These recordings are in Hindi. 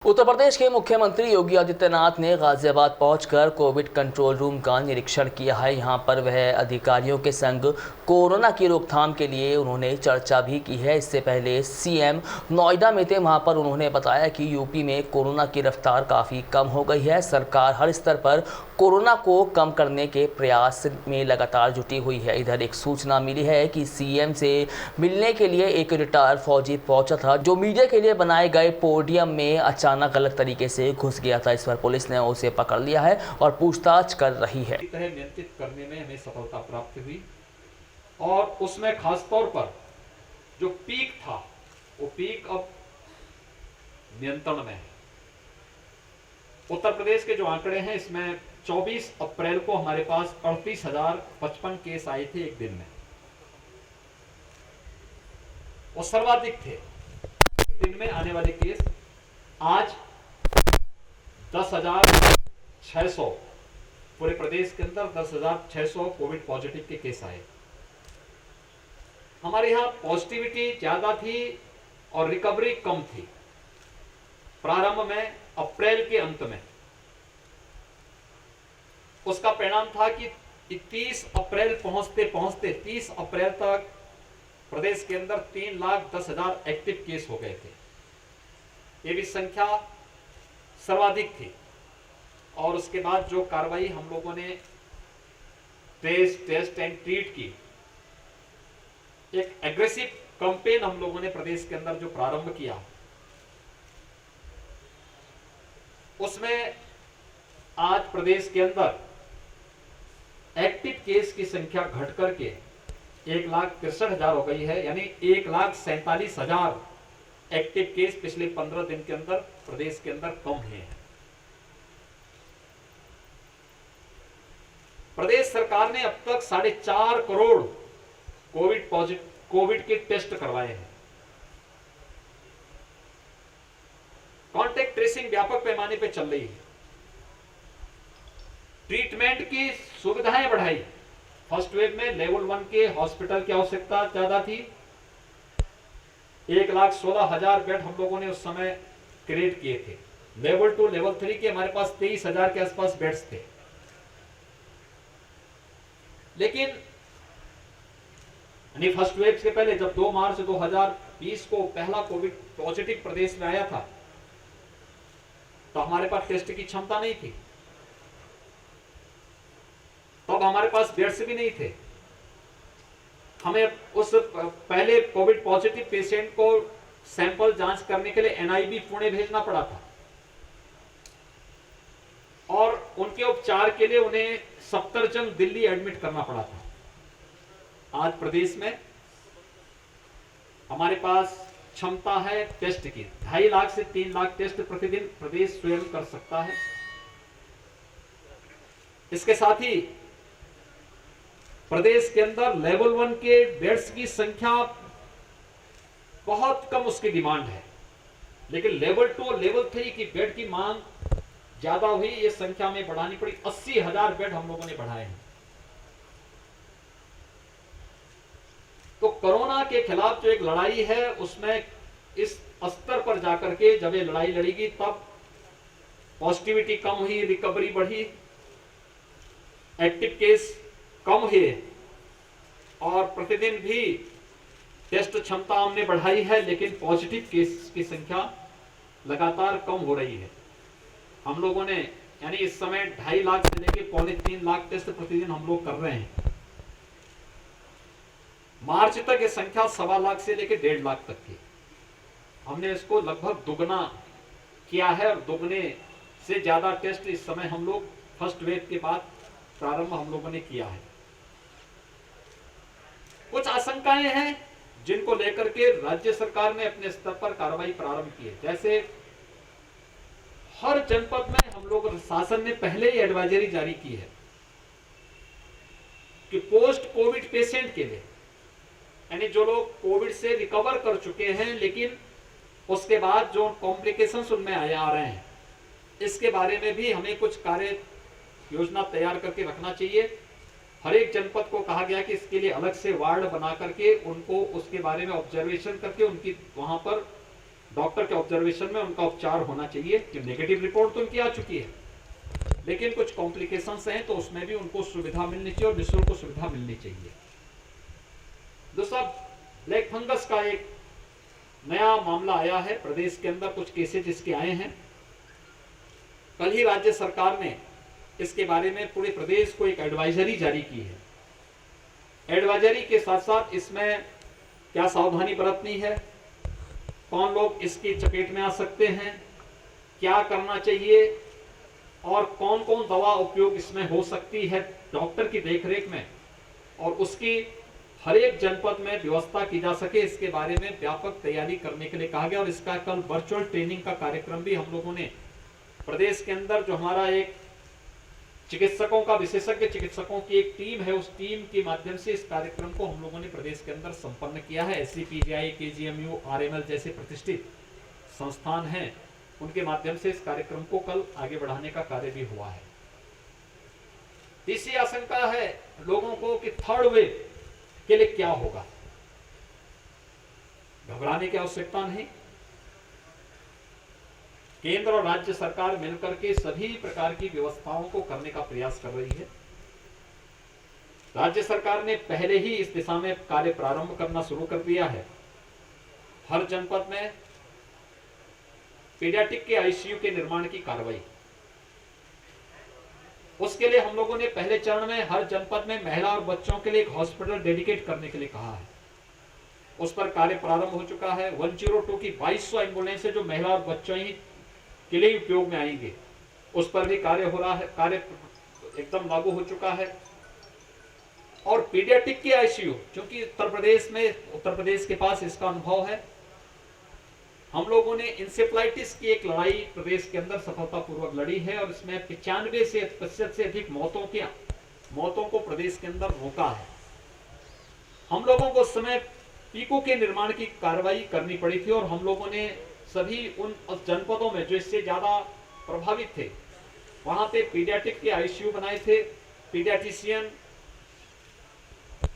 उत्तर प्रदेश के मुख्यमंत्री योगी आदित्यनाथ ने गाजियाबाद पहुंचकर कोविड कंट्रोल रूम का निरीक्षण किया है। यहां पर वह अधिकारियों के संग कोरोना की रोकथाम के लिए उन्होंने चर्चा भी की है। इससे पहले सीएम नोएडा में थे, वहां पर उन्होंने बताया कि यूपी में कोरोना की रफ्तार काफ़ी कम हो गई है। सरकार हर स्तर पर कोरोना को कम करने के प्रयास में लगातार जुटी हुई है। इधर एक सूचना मिली है कि सीएम से मिलने के लिए एक रिटायर्ड फौजी पहुंचा था, जो मीडिया के लिए बनाए गए पोडियम में अचानक गलत तरीके से घुस गया था। इस पर पुलिस ने उसे पकड़ लिया है और पूछताछ कर रही है। नियंत्रित करने में हमें सफलता प्राप्त हुई और उसमें खास तौर पर जो पीक था वो पीक अब नियंत्रण में है। उत्तर प्रदेश के जो आंकड़े हैं, इसमें 24 अप्रैल को हमारे पास 38,055 केस आए थे एक दिन में। वो सर्वाधिक थे। दिन में आने वाले केस आज 10,600 पूरे प्रदेश के अंदर 10,600 कोविड पॉजिटिव के केस आए। हमारे यहां पॉजिटिविटी ज्यादा थी और रिकवरी कम थी। प्रारंभ में अप्रैल के अंत में उसका परिणाम था कि 30 अप्रैल पहुंचते पहुंचते 30 अप्रैल तक प्रदेश के अंदर 3,10,000 एक्टिव केस हो गए थे। ये भी संख्या सर्वाधिक थी। और उसके बाद जो कार्रवाई हम लोगों ने टेस्ट एंड ट्रीट की, एक एग्रेसिव कैंपेन हम लोगों ने प्रदेश के अंदर जो प्रारंभ किया, उसमें आज प्रदेश के अंदर एक्टिव केस की संख्या घट करके 1,63,000 हो गई है। यानी 1,47,000 एक्टिव केस पिछले 15 दिन के अंदर प्रदेश के अंदर कम हुए हैं। प्रदेश सरकार ने अब तक 4.5 करोड़ कोविड के टेस्ट करवाए हैं। कॉन्टैक्ट ट्रेसिंग व्यापक पैमाने पर चल रही है। ट्रीटमेंट की सुविधाएं बढ़ाई। फर्स्ट वेव में लेवल 1 के हॉस्पिटल की आवश्यकता ज्यादा थी। 1,16,000 बेड हम लोगों ने उस समय क्रिएट किए थे। लेवल 2 लेवल 3 के हमारे पास 23,000 के आसपास बेड्स थे। लेकिन फर्स्ट वेव से पहले जब 2 मार्च 2020 को पहला कोविड पॉजिटिव प्रदेश में आया था, तो हमारे पास टेस्ट की क्षमता नहीं थी। तब हमारे पास बेड्स भी नहीं थे। हमें उस पहले कोविड पॉजिटिव पेशेंट को सैंपल जांच करने के लिए एनआईबी पुणे भेजना पड़ा था और उनके उपचार के लिए उन्हें सफदरजंग दिल्ली एडमिट करना पड़ा था। आज प्रदेश में हमारे पास क्षमता है टेस्ट की। 2.5 लाख से 3 लाख टेस्ट प्रतिदिन प्रदेश स्वयं कर सकता है। इसके साथ ही प्रदेश के अंदर लेवल 1 के बेड्स की संख्या बहुत कम, उसकी डिमांड है। लेकिन लेवल 2 लेवल 3 की बेड की मांग ज्यादा हुई। ये संख्या में बढ़ानी पड़ी। 80,000 बेड हम लोगों ने बढ़ाए हैं। तो कोरोना के खिलाफ जो एक लड़ाई है, उसमें इस स्तर पर जाकर के जब ये लड़ाई लड़ेगी, तब पॉजिटिविटी कम हुई, रिकवरी बढ़ी, एक्टिव केस कम हुए और प्रतिदिन भी टेस्ट क्षमता हमने बढ़ाई है। लेकिन पॉजिटिव केस की संख्या लगातार कम हो रही है। हम लोगों ने यानी इस समय 2.5 लाख से लेकर 2.25 लाख टेस्ट प्रतिदिन हम लोग कर रहे हैं। मार्च तक ये संख्या 1.25 लाख से लेकर 1.5 लाख तक की। हमने इसको लगभग दुगना किया है और दुगने से ज्यादा टेस्ट इस समय हम लोग फर्स्ट वेव के बाद प्रारंभ हम लोगों ने किया है। कुछ आशंकाएं हैं जिनको लेकर के राज्य सरकार ने अपने स्तर पर कार्रवाई प्रारंभ की है। जैसे हर जनपद में हम लोग शासन ने पहले ही एडवाइजरी जारी की है कि पोस्ट कोविड पेशेंट के लिए, यानी जो लोग कोविड से रिकवर कर चुके हैं लेकिन उसके बाद जो कॉम्प्लिकेशंस उनमें आ रहे हैं, इसके बारे में भी हमें कुछ कार्य योजना तैयार करके रखना चाहिए। हर एक जनपद को कहा गया कि इसके लिए अलग से वार्ड बना करके उनको उसके बारे में ऑब्जर्वेशन करके उनकी वहां पर डॉक्टर के ऑब्जर्वेशन में उनका उपचार होना चाहिए कि नेगेटिव रिपोर्ट तो उनकी आ चुकी है, लेकिन कुछ कॉम्प्लिकेशंस हैं तो उसमें भी उनको सुविधा मिलनी चाहिए और निःशुल्क सुविधा मिलनी चाहिए। दूसरा, ब्लैक फंगस का एक नया मामला आया है प्रदेश के अंदर, कुछ केसेज इसके आए हैं। कल ही राज्य सरकार ने इसके बारे में पूरे प्रदेश को एक एडवाइजरी जारी की है। एडवाइजरी के साथ साथ इसमें क्या सावधानी बरतनी है, कौन लोग इसकी चपेट में आ सकते हैं, क्या करना चाहिए और कौन कौन दवा उपयोग इसमें हो सकती है डॉक्टर की देखरेख में, और उसकी हर एक जनपद में व्यवस्था की जा सके, इसके बारे में व्यापक तैयारी करने के लिए कहा गया। और इसका कल वर्चुअल ट्रेनिंग का कार्यक्रम भी हम लोगों ने प्रदेश के अंदर, जो हमारा एक चिकित्सकों का, विशेषज्ञ चिकित्सकों की एक टीम है, उस टीम के माध्यम से इस कार्यक्रम को हम लोगों ने प्रदेश के अंदर संपन्न किया है। SCPGI, KGMU, RML जैसे प्रतिष्ठित संस्थान हैं, उनके माध्यम से इस कार्यक्रम को कल आगे बढ़ाने का कार्य भी हुआ है। तीसरी आशंका है लोगों को कि थर्ड वेव के लिए क्या होगा। घबराने की आवश्यकता नहीं। केंद्र और राज्य सरकार मिलकर के सभी प्रकार की व्यवस्थाओं को करने का प्रयास कर रही है। राज्य सरकार ने पहले ही इस दिशा में कार्य प्रारंभ करना शुरू कर दिया है। हर जनपद में पीडियाट्रिक के ICU के निर्माण की कार्रवाई, उसके लिए हम लोगों ने पहले चरण में हर जनपद में महिला और बच्चों के लिए एक हॉस्पिटल डेडिकेट करने के लिए कहा है। उस पर कार्य प्रारंभ हो चुका है। 102 की 2200 एम्बुलेंस है जो महिला और बच्चों ही के लिए उपयोग में आएंगे, उस पर भी कार्य हो रहा है, कार्य एकदम लागू हो चुका है। और पीडियाट्रिक के ICU, क्योंकि उत्तर प्रदेश के पास इसका अनुभव है, हम लोगों ने इंसेफ्लाइटिस की एक लड़ाई प्रदेश के अंदर सफलतापूर्वक लड़ी है और इसमें 95% से अधिक मौतों को प्रदेश के अंदर रोका है। हम लोगों को उस समय टीकों के निर्माण की कार्रवाई करनी पड़ी थी और हम लोगों ने सभी उन जनपदों में जो इससे ज्यादा प्रभावित थे, वहां पे पीडियाट्रिक के ICU बनाए थे। पीडियाट्रिशियन,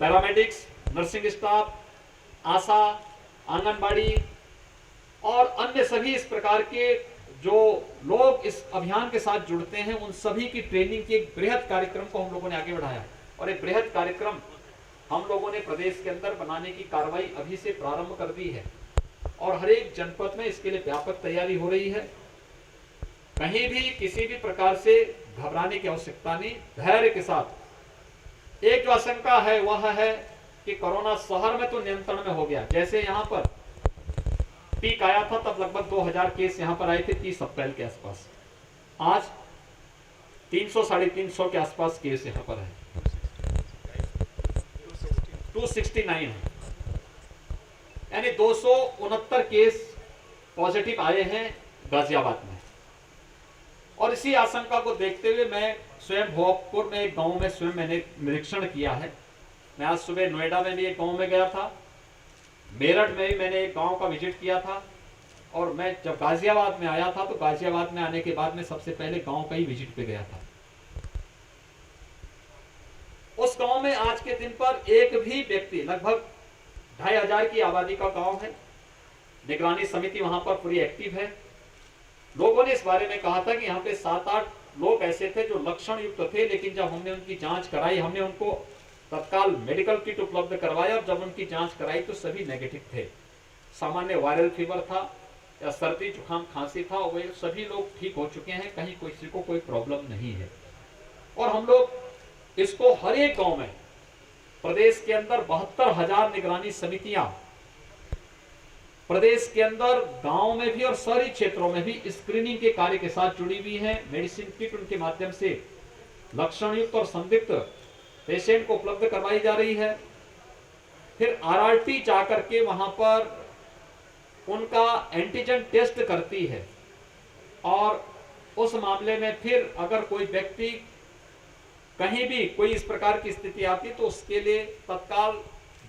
पैरामेडिक्स, नर्सिंग स्टाफ, आशा, आंगनबाड़ी और अन्य सभी इस प्रकार के जो लोग इस अभियान के साथ जुड़ते हैं, उन सभी की ट्रेनिंग की एक बृहद कार्यक्रम को हम लोगों ने आगे बढ़ाया। और एक बृहद कार्यक्रम हम लोगों ने प्रदेश के अंदर बनाने की कार्रवाई अभी से प्रारंभ कर दी है और हर एक जनपद में इसके लिए व्यापक तैयारी हो रही है। कहीं भी किसी भी प्रकार से घबराने की आवश्यकता नहीं, धैर्य के साथ। एक जो आशंका है वह है कि कोरोना शहर में तो नियंत्रण में हो गया। जैसे यहाँ पर पीक आया था तब लगभग 2000 केस यहाँ पर आए थे 30 अप्रैल के आसपास। आज 300-350 के आसपास केस यहाँ पर है, 269 है, यानी 269 केस पॉजिटिव आए हैं गाजियाबाद में। और इसी आशंका को देखते हुए मैं स्वयं भोगपुर में एक गांव में स्वयं मैंने निरीक्षण किया है। मैं आज सुबह नोएडा में भी एक गांव में गया था, मेरठ में भी मैंने एक गांव का विजिट किया था और मैं जब गाजियाबाद में आया था तो गाजियाबाद में आने के बाद में सबसे पहले गांव का ही विजिट पे गया था। उस गांव में आज के दिन पर एक भी व्यक्ति, लगभग 2500 की आबादी का गांव है, निगरानी समिति वहां पर पूरी एक्टिव है। लोगों ने इस बारे में कहा था कि यहाँ पे 7-8 लोग ऐसे थे जो लक्षण युक्त थे, लेकिन जब हमने उनकी जांच कराई, हमने उनको तत्काल मेडिकल किट उपलब्ध करवाया और जब उनकी जांच कराई तो सभी नेगेटिव थे। सामान्य वायरल फीवर था या सर्दी जुकाम खांसी था, वे सभी लोग ठीक हो चुके हैं, कहीं किसी को कोई प्रॉब्लम नहीं है। और हम लोग इसको हर एक गांव में, प्रदेश के अंदर 72,000 निगरानी समितियां प्रदेश के अंदर गांव में भी और शहरी क्षेत्रों में भी स्क्रीनिंग के कार्य के साथ जुड़ी हुई है। मेडिसिन किट उनके माध्यम से लक्षण युक्त और संदिग्ध पेशेंट को उपलब्ध करवाई जा रही है। फिर RRT जाकर के वहां पर उनका एंटीजन टेस्ट करती है और उस मामले में फिर अगर कोई व्यक्ति कहीं भी कोई इस प्रकार की स्थिति आती तो उसके लिए तत्काल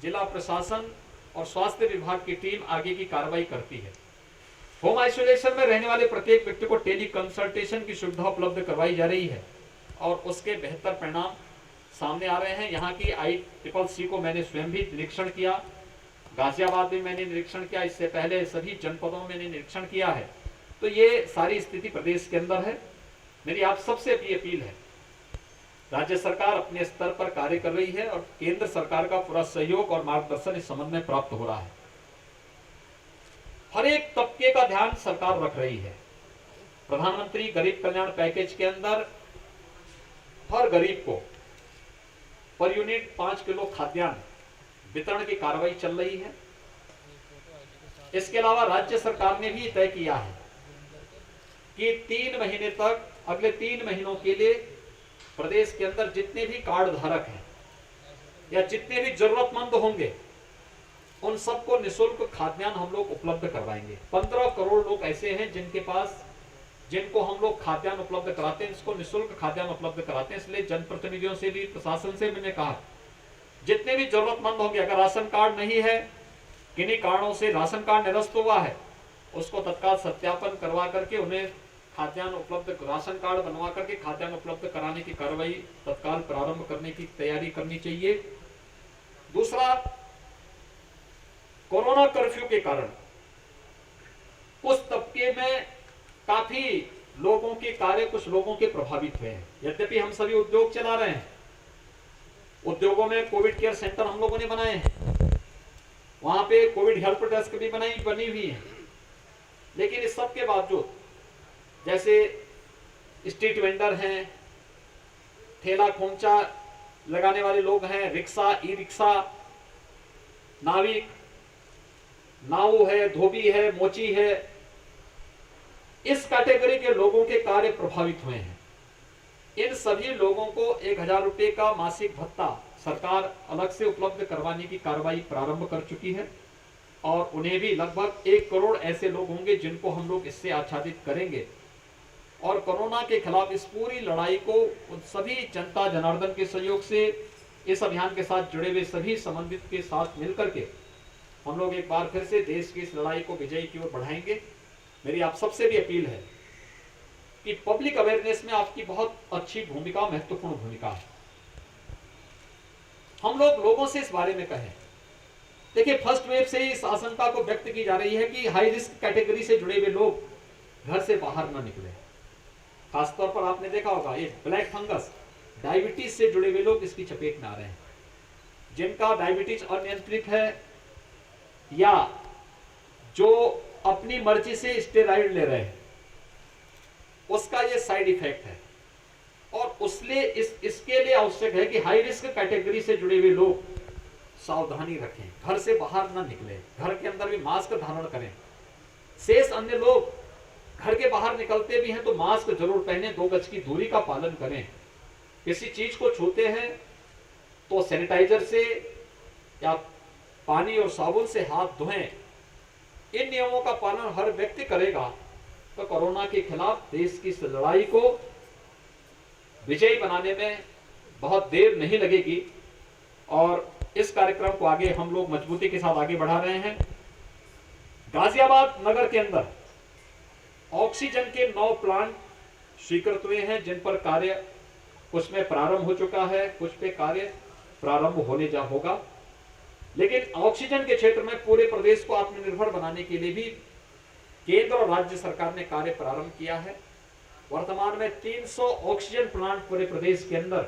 जिला प्रशासन और स्वास्थ्य विभाग की टीम आगे की कार्रवाई करती है। होम आइसोलेशन में रहने वाले प्रत्येक व्यक्ति को टेली कंसल्टेशन की सुविधा उपलब्ध करवाई जा रही है और उसके बेहतर परिणाम सामने आ रहे हैं। यहाँ की ICCC को मैंने स्वयं भी निरीक्षण किया। गाजियाबाद में मैंने निरीक्षण किया, इससे पहले सभी जनपदों में मैंने निरीक्षण किया है। तो ये सारी स्थिति प्रदेश के अंदर है। मेरी आप सबसे भी अपील है, राज्य सरकार अपने स्तर पर कार्य कर रही है और केंद्र सरकार का पूरा सहयोग और मार्गदर्शन इस संबंध में प्राप्त हो रहा है। हर एक तबके का ध्यान सरकार रख रही है। प्रधानमंत्री गरीब कल्याण पैकेज के अंदर हर गरीब को पर यूनिट 5 किलो खाद्यान्न वितरण की कार्रवाई चल रही है। इसके अलावा राज्य सरकार ने भी तय किया है कि 3 महीने तक, अगले 3 महीनों के लिए प्रदेश के अंदर जितने भी कार्ड धारक हैं या जितने भी जरूरतमंद होंगे उन सबको निःशुल्क खाद्यान्न हम लोग उपलब्ध करवाएंगे। 15 करोड़ लोग ऐसे हैं जिनको हम लोग खाद्यान्न उपलब्ध कराते हैं, इसको निःशुल्क खाद्यान्न उपलब्ध कराते हैं। इसलिए जनप्रतिनिधियों से भी, प्रशासन से मैंने कहा, जितने भी जरूरतमंद होंगे, अगर राशन कार्ड नहीं है, किन्हीं कारणों से राशन कार्ड निरस्त हुआ है, उसको तत्काल सत्यापन करवा करके उन्हें खाद्यान्न उपलब्ध, राशन कार्ड बनवा करके खाद्यान्न उपलब्ध कराने की कार्रवाई तत्काल प्रारंभ करने की तैयारी करनी चाहिए। दूसरा, कोरोना कर्फ्यू के कारण उस तबके में काफी लोगों के कार्य, कुछ लोगों के प्रभावित हुए हैं। यद्यपि हम सभी उद्योग चला रहे हैं, उद्योगों में कोविड केयर सेंटर हम लोगों ने बनाए हैं, वहां पे कोविड हेल्प डेस्क भी बनी हुई है। लेकिन इस सब के बावजूद, जैसे स्ट्रीट वेंडर हैं, ठेला खोमचा लगाने वाले लोग हैं, रिक्शा, ई रिक्शा, नाविक, नाऊ है, धोबी है, मोची है, इस कैटेगरी के लोगों के कार्य प्रभावित हुए हैं। इन सभी लोगों को 1000 रुपए का मासिक भत्ता सरकार अलग से उपलब्ध करवाने की कार्रवाई प्रारंभ कर चुकी है और उन्हें भी लगभग 1 करोड़ ऐसे लोग होंगे जिनको हम लोग इससे आच्छादित करेंगे। और कोरोना के खिलाफ इस पूरी लड़ाई को उन सभी जनता जनार्दन के सहयोग से, इस अभियान के साथ जुड़े हुए सभी संबंधित के साथ मिलकर के हम लोग एक बार फिर से देश की इस लड़ाई को विजयी की ओर बढ़ाएंगे। मेरी आप सबसे भी अपील है कि पब्लिक अवेयरनेस में आपकी बहुत अच्छी भूमिका, महत्वपूर्ण भूमिका है। हम लोग लोगों से इस बारे में कहें। देखिए, फर्स्ट वेव से इस आशंका को व्यक्त की जा रही है कि हाई रिस्क कैटेगरी से जुड़े हुए लोग घर से बाहर न निकले। खासतौर पर आपने देखा होगा, ये ब्लैक फंगस, डायबिटीज से जुड़े हुए लोग इसकी चपेट में आ रहे हैं। जिनका डायबिटीज अनियंत्रित है या जो अपनी मर्जी से स्टेरॉइड ले रहे हैं, उसका ये साइड इफेक्ट है। और इसके लिए आवश्यक है कि हाई रिस्क कैटेगरी से जुड़े हुए लोग सावधानी रखें, घर से बाहर न निकलें, घर के अंदर भी मास्क धारण करें। शेष अन्य लोग घर के बाहर निकलते भी हैं तो मास्क जरूर पहने, 2 गज की दूरी का पालन करें। किसी चीज को छूते हैं तो सैनिटाइजर से या पानी और साबुन से हाथ धोएं। इन नियमों का पालन हर व्यक्ति करेगा तो कोरोना के खिलाफ देश की इस लड़ाई को विजयी बनाने में बहुत देर नहीं लगेगी। और इस कार्यक्रम को आगे हम लोग मजबूती के साथ आगे बढ़ा रहे हैं। गाजियाबाद नगर के अंदर ऑक्सीजन के 9 प्लांट स्वीकृत हुए हैं, जिन पर कार्य कुछ में प्रारंभ हो चुका है, कुछ पे कार्य प्रारंभ होने होगा। लेकिन ऑक्सीजन के क्षेत्र में पूरे प्रदेश को आत्मनिर्भर बनाने के लिए भी केंद्र और राज्य सरकार ने कार्य प्रारंभ किया है। वर्तमान में 300 ऑक्सीजन प्लांट पूरे प्रदेश के अंदर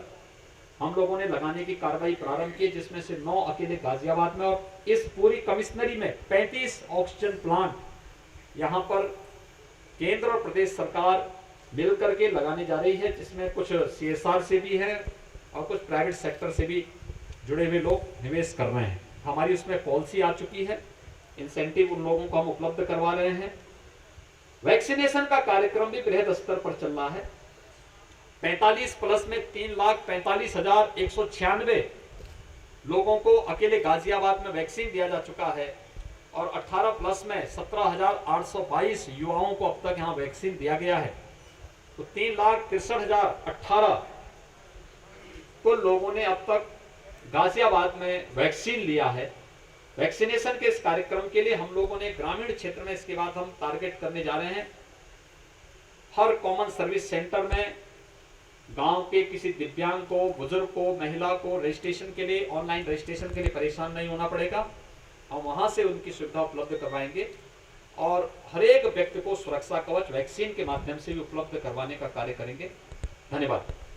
हम लोगों ने लगाने की कार्रवाई प्रारंभ की, जिसमें से 9 अकेले गाजियाबाद में, और इस पूरी कमिश्नरी में 35 ऑक्सीजन प्लांट यहां पर केंद्र और प्रदेश सरकार मिलकर के लगाने जा रही है, जिसमें कुछ CSR से भी है और कुछ प्राइवेट सेक्टर से भी जुड़े हुए लोग निवेश कर रहे हैं। हमारी उसमें पॉलिसी आ चुकी है, इंसेंटिव उन लोगों को हम उपलब्ध करवा रहे हैं। वैक्सीनेशन का कार्यक्रम भी बृहद स्तर पर चल रहा है। 45 प्लस में 3,45,196 लोगों को अकेले गाजियाबाद में वैक्सीन दिया जा चुका है और 18 प्लस में 17,822 युवाओं को अब तक यहां वैक्सीन दिया गया है। तो 3,63,018 को लोगों ने अब तक गाजियाबाद में वैक्सीन लिया है। वैक्सीनेशन के इस कार्यक्रम के लिए हम लोगों ने ग्रामीण क्षेत्र में इसके बाद हम टारगेट करने जा रहे हैं। हर कॉमन सर्विस सेंटर में गांव के किसी दिव्यांग को, बुजुर्ग को, महिला को रजिस्ट्रेशन के लिए, ऑनलाइन रजिस्ट्रेशन के लिए परेशान नहीं होना पड़ेगा। हम वहां से उनकी सुविधा उपलब्ध करवाएंगे और हर एक व्यक्ति को सुरक्षा कवच वैक्सीन के माध्यम से भी उपलब्ध करवाने का कार्य करेंगे। धन्यवाद।